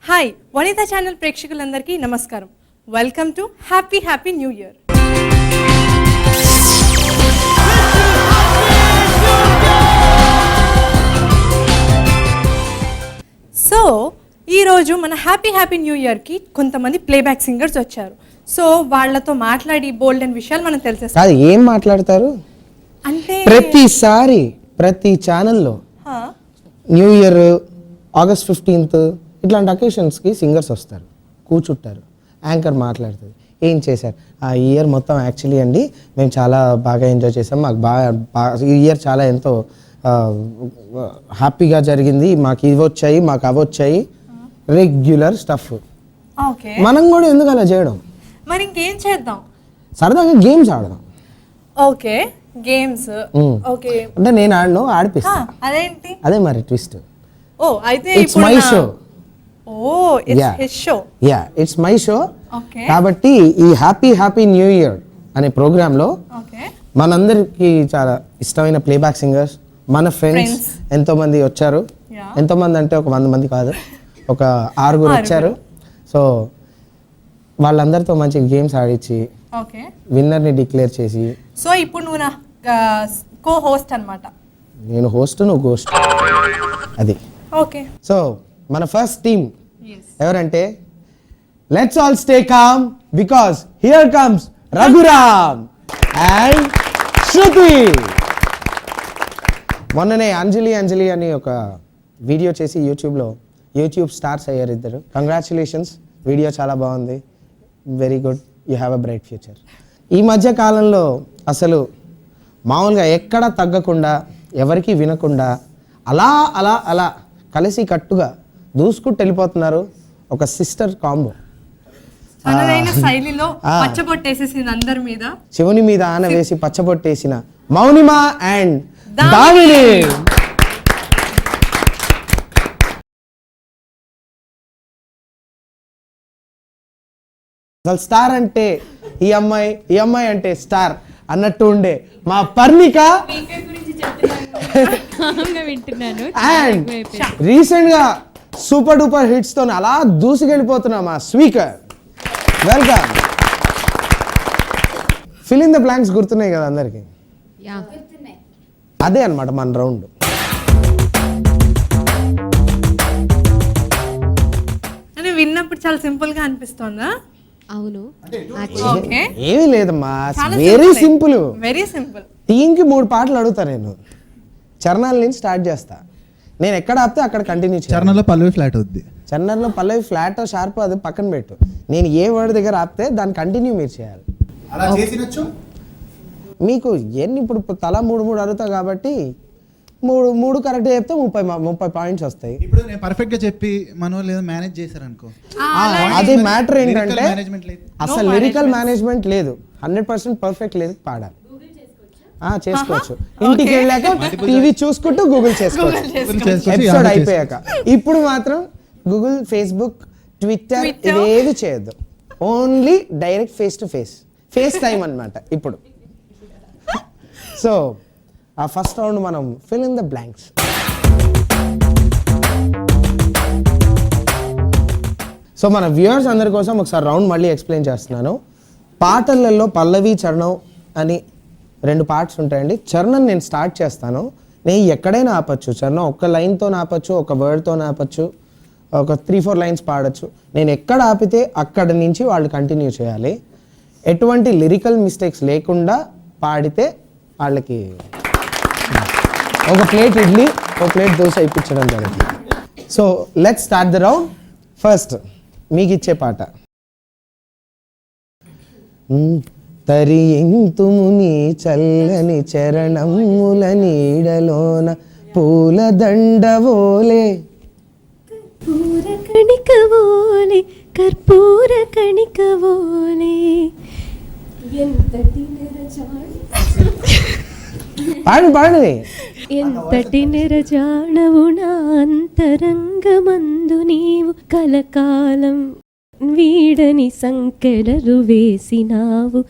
Hi వనిత channel ప్రేక్షకులందరికీ నమస్కారం. Welcome to happy new year. So ఈరోజు మన హ్యాపీ న్యూ ఇయర్కి కొంతమంది ప్లేబ్యాక్ సింగర్స్ వచ్చారు. సో వాళ్ళతో మాట్లాడి బోల్డ్ అండ్ విషయాలు మనం తెలిసేస్తాం. అది ఏం మాట్లాడతారు అంటే ప్రతిసారి ప్రతి ఛానల్లో న్యూ ఇయర్, August 15th ఇట్లాంటి అకేషన్స్కి సింగర్స్ వస్తారు, కూర్చుంటారు, యాంకర్ మాట్లాడుతుంది. ఏం చేశారు ఆ ఇయర్ మొత్తం? యాక్చువల్లీ అండి మేము చాలా బాగా ఎంజాయ్ చేసాం, మాకు బాగా ఈ ఇయర్ చాలా ఎంతో హ్యాపీగా జరిగింది, మాకు ఇవి వచ్చాయి, మాకు అవి వచ్చాయి, రెగ్యులర్ స్టఫ్. మనం కూడా ఎందుకు అలా చేయడం? మరి ఇంకేం చేద్దాం? సరదాగా గేమ్స్ ఆడదాం. Okay, games. ఓకే, అంటే నేను ఆడను, ఆడిపిస్తా. అదేంటి? అదే మరి ట్విస్ట్. ఓ అయితే it's my show. Oh it's his show. Yeah, it's my show. Okay, కాబట్టి ఈ హ్యాపీ న్యూ ఇయర్ అనే ప్రోగ్రాంలో మనందరికి చాలా ఇష్టమైన ప్లేబ్యాక్ సింగర్స్, మన ఫ్రెండ్స్ ఎంతో మంది వచ్చారు. ఎంతో మంది అంటే ఒక 100 మంది కాదు, ఒక 6 వచ్చారు. సో వాళ్ళందరితో మంచి గేమ్స్ ఆడించి విన్నర్ని డిక్లేర్ చేసి. సో ఇప్పుడు నువ్వు నా కో హోస్ట్ అన్నమాట. నేను హోస్ట్, నువ్వు గోస్ట్. అది ఓకే. సో మన ఫస్ట్ టీమ్ ఎవరంటే, let's all stay calm because here comes Raghuram and Shruti. మొన్ననే అంజలి అని ఒక వీడియో చేసి యూట్యూబ్ స్టార్స్ అయ్యారు ఇద్దరు. కంగ్రాచులేషన్స్, వీడియో చాలా బాగుంది, very good, you have a bright future. ఈ మధ్య కాలంలో అసలు మామూలుగా ఎక్కడ తగ్గకుండా, ఎవరికి వినకుండా అలా అలా అలా కలిసి కట్టుగా దూసుకుంటూ వెళ్ళిపోతున్నారు. ఒక సిస్టర్ కాంబో, శైలిలో పచ్చబొట్టేసేసింది అందరి మీద, శివుని మీద ఆన వేసి పచ్చబొట్టేసిన మౌనిమా అండ్ దామిని. అసలు స్టార్ అంటే ఈ అమ్మాయి అంటే స్టార్ అన్నట్టు ఉండే మా పర్ణిక. అండ్ రీసెంట్ గా సూపర్ డూపర్ హిట్స్ తో అలా దూసుకెళ్ళిపోతున్నా మా speaker. Welcome. Fill in the blanks గుర్తున్నాయి కదా అందరికి? అదే అన్నమాట మన రౌండ్. విన్నప్పుడు చాలా సింపుల్ గా అనిపిస్తుందా? అవును, ఏమీ లేదమ్మా, వెరీ సింపుల్. టీమ్ కి 3 పాటలు అడుగుతా నేను. చరణాల నుంచి స్టార్ట్ చేస్తా. నేను ఎక్కడ ఆపితే అక్కడ కంటిన్యూ చేయాలి. చరణంలో పల్లవి ఫ్లాట్ అవుద్ది. చరణంలో పల్లవి ఫ్లాట్ షార్ప్ అది పక్కన పెట్టు. నేను ఏ వర్డ్ దగ్గర ఆపితే దాన్ని కంటిన్యూ మీరు చేయాలి. అలా చేసినచ్చు మీకు ఎన్ని ఇప్పుడు తలా 3 అడుగుతా కాబట్టి 3 కరెక్ట్ చెప్తే 30 పాయింట్స్ వస్తాయి. ఇప్పుడు నేను పర్ఫెక్ట్ గా చెప్పి మనం లేదా మేనేజ్ చేశారు అనుకో, అది మ్యాటర్ ఏంటంటే అసలు లిరికల్ మేనేజ్మెంట్ లేదు, 100% పర్ఫెక్ట్ లేదు, పాడాలి. చేసుకోవచ్చు, ఇంటికి వెళ్ళాక టీవీ చూసుకుంటూ గూగుల్ చేసుకోవచ్చు ఎపిసోడ్ అయిపోయాక. ఇప్పుడు మాత్రం గూగుల్, ఫేస్బుక్, ట్విట్టర్ ఇవేవి చేయొద్దు. ఓన్లీ డైరెక్ట్ ఫేస్ టైం అన్నమాట ఇప్పుడు. సో ఆ ఫస్ట్ రౌండ్ మనం fill in the blanks. So మన వ్యూవర్స్ అందరి కోసం ఒకసారి రౌండ్ మళ్ళీ ఎక్స్ప్లెయిన్ చేస్తున్నాను. పాటలలో పల్లవి, చరణం అని 2 పార్ట్స్ ఉంటాయండి. చరణం నేను స్టార్ట్ చేస్తాను, నేను ఎక్కడైనా ఆపచ్చు. చరణం ఒక్క లైన్తో ఆపచ్చు, ఒక వర్డ్తో ఆపచ్చు, ఒక 3-4 లైన్స్ పాడచ్చు. నేను ఎక్కడ ఆపితే అక్కడి నుంచి వాళ్ళు కంటిన్యూ చేయాలి. ఎటువంటి లిరికల్ మిస్టేక్స్ లేకుండా పాడితే వాళ్ళకి ఒక ప్లేట్ ఇడ్లీ, ఒక ప్లేట్ దోశ ఇప్పించడం జరుగుతుంది. So let's start the round. First మీకు ఇచ్చే పాట, తరియింతుము నీ చల్లని చరణముల నీడలోన పూల దండవోలే, కణికవోలే కర్పూర కణికవోలే, ఎంతటి నిరజాణవు నా అంతరంగమందు నీవు కలకాలం వీడని సంకెలలు వేసినావు.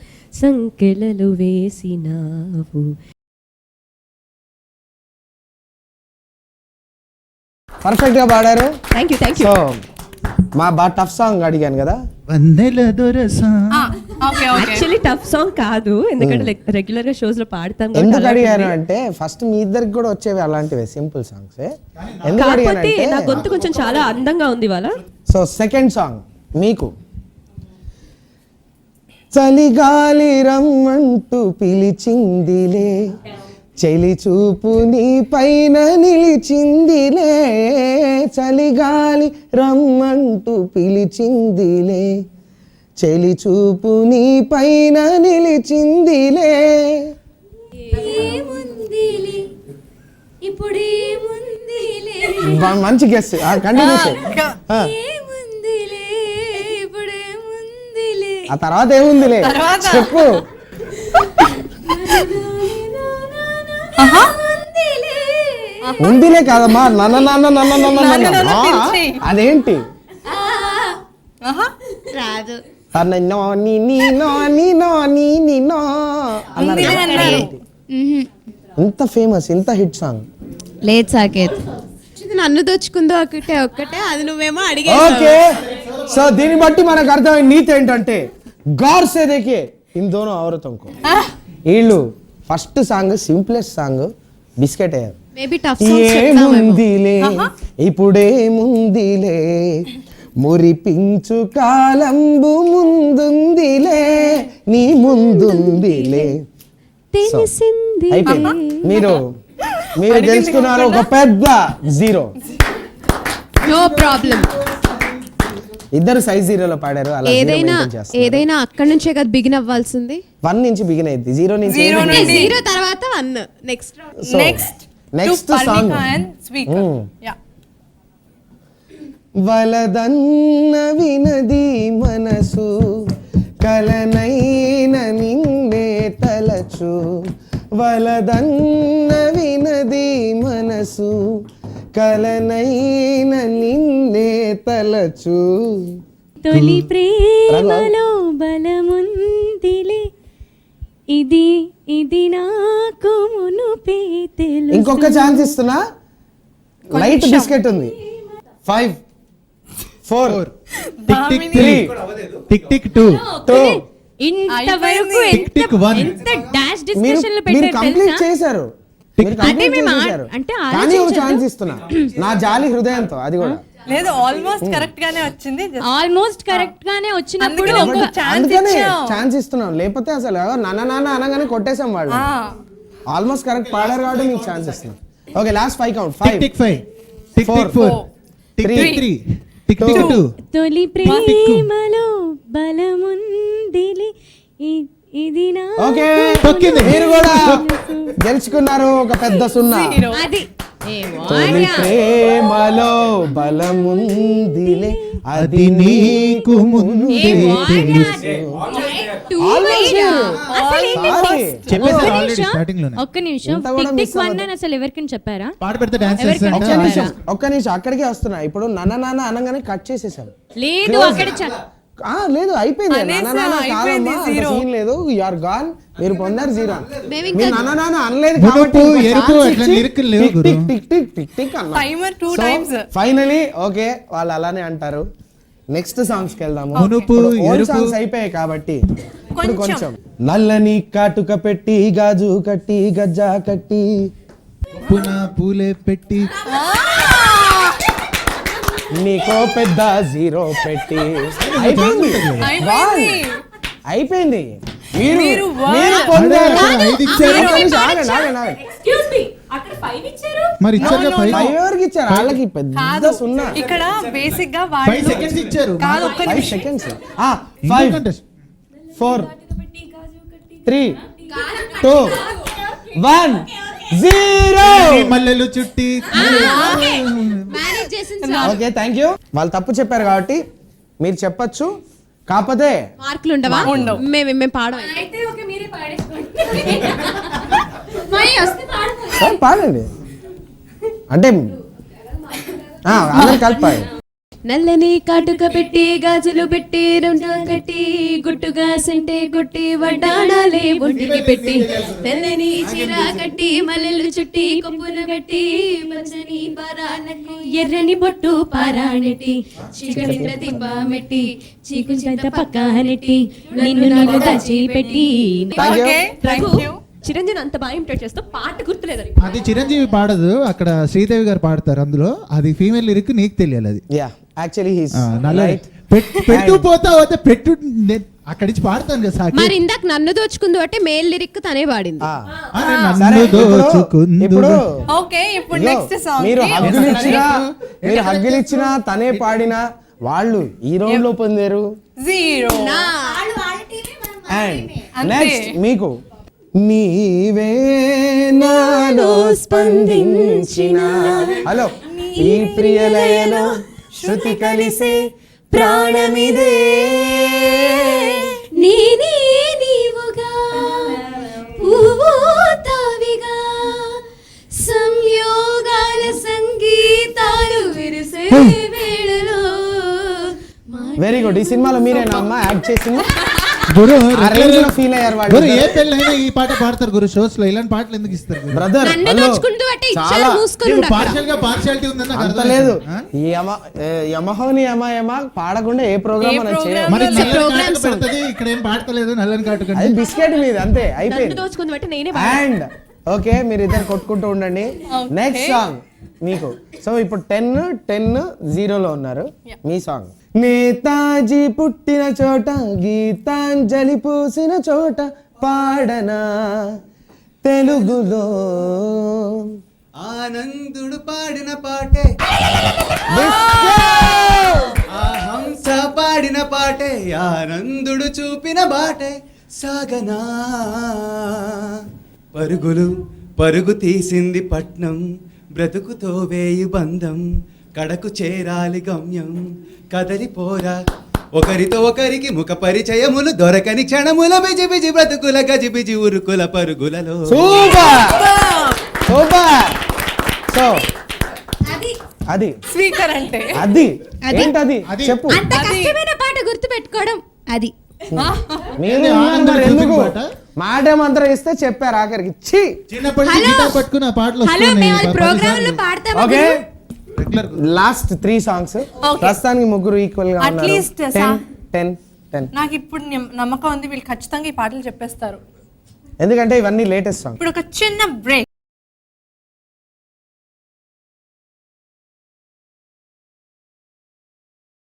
పర్ఫెక్ట్ గా పాడారు. Thank you. సో బాగా టఫ్ సాంగ్ అడిగాను కదా. వందెల దొరసా. Okay okay actually tough song కాదు, ఎందుకంటే రెగ్యులర్ గా షోస్ లో పాడతాం కాబట్టి ఎందుకు అలాంటిది. అడిగాను అంటే ఫస్ట్ మీ ఇద్దరికి కూడా వచ్చేవి అలాంటివి సింపుల్ సాంగ్స్. ఎందుకు కాకపోతే అడిగానంటే నా గొంతు కొంచెం చాలా అందంగా ఉంది ఇవాళ. సో సెకండ్ సాంగ్ మీకు. చలిగాలి రమ్మంటూ పిలిచిందిలే, చెలి చూపు నీ పైన నిలిచిందిలే. చలిగాలి రమ్మంటూ పిలిచిందిలే, చెలి చూపు నీ పైన నిలిచిందిలే. మంచి గెస్, కంటిన్యూ ఆ తర్వాత ఏముందిలే చెప్పు. ఉందిలే కాదమ్మా, నన్న నాన్న నన్న నన్న నన్న అదేంటి రాదు. నో నీ నీ నో నీ నో నీ నీ నో అన్నారు. ఇంత ఫేమస్, ఇంత హిట్ సాంగ్. లేదు సాకేత్, నన్ను దోచుకుందో ఒక్కటే అది నువ్వేమో అడిగే. ఓకే, సో దీన్ని బట్టి మనకు అర్థమైన నీతి ఏంటంటే గౌర్ సే దేఖియే ఇన్ దోనో ఔరతోं को. వీళ్ళు first song simplest song biscuit అయ్యారు. మేబీ టఫ్ ఏముందిలే ఇప్పుడేముందిలే, మురిపించు కాలంబు ముందుందిలే, నీ ముందుందిలే. తెలిసింది అయిపోయింది. మీరు తెలుసుకున్నారు ఒక పెద్ద జీరో. No problem. ఇద్దరు సైజ్ జీరోలో పాడారు. అలా ఏదైనా అక్కడ నుంచే కదా బిగిన్ అవ్వాల్సింది. 1 నుంచి బిగిన్ అయింది, 0 నుంచి జీరో తర్వాత 1 నెక్స్ట్. Next song. వలదన్న వినది మనసు, కలనైన నిన్నే తలచు. వలదన్న వినది మనసు, కలనైన నిన్నే తలచు. తొలి ప్రేమలో బలముందిలే, ఇది ఇది నాకు మునుపే తెలుసు. ఇంకొక ఛాన్స్ ఇస్తున్నా, లైట్ బిస్కెట్ ఉంది. 5 4 టిక్ టిక్ 3 టిక్ టిక్ 2 ఇంతవరకు టిక్ టిక్ 1. ఎంత డాష్ మీరు డిస్కషన్ లో మీరు పెట్టారు కంప్లీట్ తెలుసా? చేశారు. టిక్ మీరు టిక్. complete మేము చేశారు. అంటే కానీ ఒక ఆలోచించొద్దు. ఛాన్స్ ఇస్తున్నా నా జాలి హృదయంతో, అది కూడా. లేదు ఆల్మోస్ట్ కరెక్ట్ గానే వచ్చింది. ఆల్మోస్ట్ కరెక్ట్ గానే వచ్చినప్పుడు అందుకనే ఒక ఛాన్స్ అందుకనే ఇచ్చాం. ఛాన్స్ ఇస్తున్నాం, లేకపోతే అసలు నాన్న నాన్న అనగానే కొట్టేసాం వాళ్ళు. ఆల్మోస్ట్ కరెక్ట్ పాడారు కాబట్టి మీకు ఛాన్స్ ఇస్తున్నాం. Okay, last 5 count. Tick 5 tick 5 tick tick 4 tick tick 3 tick tick 2. తొలి ప్రేమలో బలముందిలే, ఇది నా ఓకే, తొక్కింది. మీరు కూడా గెలుచుకున్నారు ఒక పెద్ద సున్నా. అది తొలి ప్రేమలో బలముందిలే, అది నీకు ముందే తెలుసు. చెప్పేసారు ఆల్రెడీ స్టార్టింగ్ లోనే. ఒక్క నిమిషం. ఇంత కూడా టిక్ miss టిక్ 1 అవ్వదు. అని అసలు ఎవరికైనా చెప్పారా? పాట పెడితే డాన్స్ ఎవరికి చేస్తాను. ఒక్క నిమిషం అక్కడికే వస్తున్నా. ఇప్పుడు నాన్న నాన్న అనగానే కట్ చేసేసాం. లేదు అక్కడ లేదు, అయిపోయింది. అనేసా, నాన్న నాన్న అయిపోయింది, కాదమ్మా, zero. సీన్ లేదు, యు ఆర్ గాన్. మీరు పొందారు 0. మేము మీరు నాన్న నాన్న అనలేదు మునుపు, కాబట్టి ఇంకో ఎరుపు ఛాన్స్ అట్లా ఇచ్చి లిరికల్ లేవు టిక్ గురు. Tick tick tick tick tick అన్నా. Timer 2 times. ఫైనలీ ఓకే, వాళ్ళు అలానే అంటారు. నెక్స్ట్ సాంగ్స్ కి వెళ్దాము. మునుపు, ఎరుపు. సాంగ్స్ అయిపోయాయి కాబట్టి ఇప్పుడు కొంచెం. నల్లని కాటుక పెట్టి, గాజు కట్టి, గజ్జా కట్టి, పున పూలే పెట్టి, నీకో పెద్ద 0 పెట్టి. అయిపోయింది, అయిపోయింది. అయిపోయింది. మీరు మీరు were- పొందారు. అదే, 5 ఇచ్చారు. ఒక్క నిమిషం ఆగండి, ఆగండి, ఆగండి. ఎక్స్క్యూజ్ మీ, అక్కడ 5 ఇచ్చారు. మరి ఇచ్చారుగా No, no, 5. no. 5 ఎవరికి ఇచ్చారు? వాళ్ళకి పెద్ద కాదు సున్నా. ఇక్కడ బేసిక్ గా 5 వాళ్ళు సెకండ్స్ ఇచ్చారు. కాదు ఒక్క 5 నిమిషం. సెకండ్స్. ఇంకో 5 contest. 4 3 2 1 0. ఈ మల్లెలు చుట్టి మేనేజ్ చేసింది. Okay, thank you. వాళ్ళు తప్పు చెప్పారు కాబట్టి మీరు చెప్పొచ్చు, కాకపోతే మార్కులు ఉండవా? ఉండవు. మేము పాడం. అయితే ఓకే, మీరే పాడేసుకోండి. మై వస్తే పాడుకోండి. పాడండి. అంటే అందరు కలిపి పాడండి. నల్లని కాటుక పెట్టి గాజులు పెట్టి రెండు కట్టి గుట్టుగా సెంటే కొట్టి వడ్డాణాలే ఒంటికి పెట్టి తెల్లని చీర కట్టి మల్లెలు చుట్టి కొప్పులు కట్టి పచ్చని పారానకి ఎర్రని బొట్టు పారానెట్టి చీకటి దీప మెట్టి చీకు చేత పక్క నెట్టి నిన్ను నన్ను దాచి పెట్టి Thank you. Okay thank you. Chiranjeevi అంత బాగా ఇమిటేట్ చేస్తూ పాట గుర్తులేదని అది చిరంజీవి పాడదు, అక్కడ శ్రీదేవి గారు పాడతారు. అందులో అది ఫీమేల్ లిరిక్, నీకు తెలియాలి అది. యా యాక్చువల్లీ హీస్ నల్ల రైట్. పెట్టు పోతా పోతే పెట్టు అక్కడి నుంచి పాడతాను కదా సాకి. మరి ఇందాక నన్ను దోచుకుందు అంటే మేల్ లిరిక్ తనే పాడింది. అరే సరే, నన్ను ఇప్పుడు దోచుకుందు. ఓకే ఇప్పుడు ఇదిగో, నెక్స్ట్ సాంగ్ మీరు హగ్గులు ఇచ్చినా తనే పాడినా వాళ్ళు ఈ రౌండ్ లో పొందారు. 0. అండ్ అంతే. నెక్స్ట్ మీకు నీవే నాలో స్పందించిన హలో ఈ ప్రియలయలో శృతి కలిసే ప్రాణమిదే నేనే నీవుగా పువ్వు తావిగా సంయోగాల సంగీతాలు విరిసే వేళలో వెరీ గుడ్. ఈ సినిమాలో మీరేనా అమ్మ యాక్ట్ చేసింది? గురు ఆ రేంజ్ లో ఫీల్ అయ్యారు గురు వాళ్ళు. ఏ పెళ్ళైనా ఈ పాట పాడతారు గురు. షోస్ లో ఇలాంటి పాటలు ఎందుకు ఇస్తారు గురు? బ్రదర్ నన్ను హలో దోచుకుంటూ అంటే ఇచ్చారు చాలా మూసుకొని నీకు ఉండక. పార్షియల్ గా పార్షియాలిటీ ఉందని నాకు అంత అర్థం లేదు. ఆ? ఈ యమహోని యమ పాడకుండా ఏ ప్రోగ్రామ్ మనం చేయం. మరి It's a నల్లని program కాటుక song. పెడుతుంది, ఇక్కడ ఏం పాడతలేదు నల్లని కాటుక. అది బిస్కెట్ మీద అంతే నన్ను అయిపోయింది. దోచుకుంది బట్టి నేనే అండ్ ఓకే మీరు ఇద్దరు కొట్టుకుంటూ ఉండండి. నెక్స్ట్ సాంగ్ మీకు. సో ఇప్పుడు 10-0 లో ఉన్నారు. మీ సాంగ్. నేతాజీ పుట్టిన చోట గీతాంజలి పూసిన చోట పాడనా తెలుగులో ఆనందుడు పాడిన పాటే ఆ హంస పాడిన పాటే ఆనందుడు చూపిన బాటే సాగనా పరుగు తీసింది పట్నం బ్రతుకుతో వేయి బంధం కడకు చేరాలి గమ్యం కదలిపోరా ఒకరితో ఒకరికి ముఖ పరిచయములు దొరకని క్షణముల బిజి బిజి బ్రతుకుల గజిబిజి ఉరుకుల పరుగులలో సూపర్ సూపర్. సో అది స్పీకర్ అంటే అది ఏంటది అది. చెప్పు. అంత కష్టమైన పాట గుర్తు పెట్టుకోవడం అది. మీరు ఏంటి ఉన్నారు ఆనందం మరి ఎందుకు చూపించు పాట? మాట మంత్రం ఇస్తే చెప్పారు ఆఖరికి ఛీ. చిన్నప్పటి నుంచి హలో. గిటార్ పట్టుకుని ఆ పాటలు హలో వస్తున్నాయి. మేము పది ప్రోగ్రామ్ లో సార్లు. పాడతామా okay regular last 3 songs. Okay. ప్రస్తుతానికి ముగ్గురు ఈక్వల్ గా At ఉన్నారు. least 10. నాకు ఇప్పుడు నమ్మకం ఉంది వీళ్ళు ఖచ్చితంగా ఈ పాటలు చెప్పేస్తారు. ఎందుకంటే ఇవన్నీ లేటెస్ట్ సాంగ్. ఇప్పుడు ఒక చిన్న బ్రేక్.